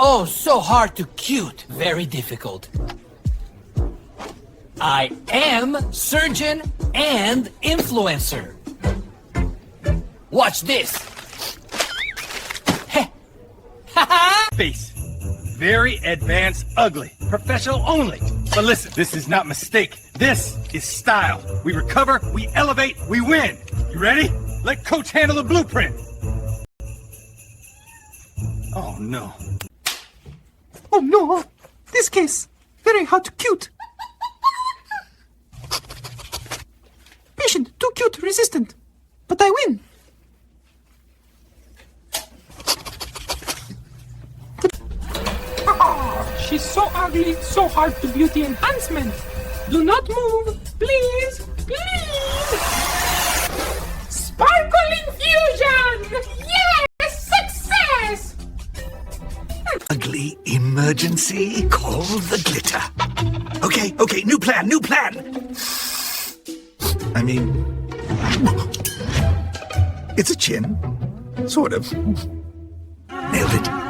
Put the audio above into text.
Oh, so hard to cute. Very difficult. I am surgeon and influencer. Watch this. Heh. Ha-ha! Face. Very advanced, ugly. Professional only. But listen, this is not mistake. This is style. We recover, we elevate, we win. You ready? Let coach handle the blueprint. Oh no. Oh no! This case, very hard to cute. Patient, too cute, resistant. But I win. She's so ugly, so hard to beauty enhancement. Do not move, please, please. Sparkle infusion! Yes, success! Ugly emergency? Call the glitter. Okay, new plan. I mean, it's a chin. Sort of. Nailed it.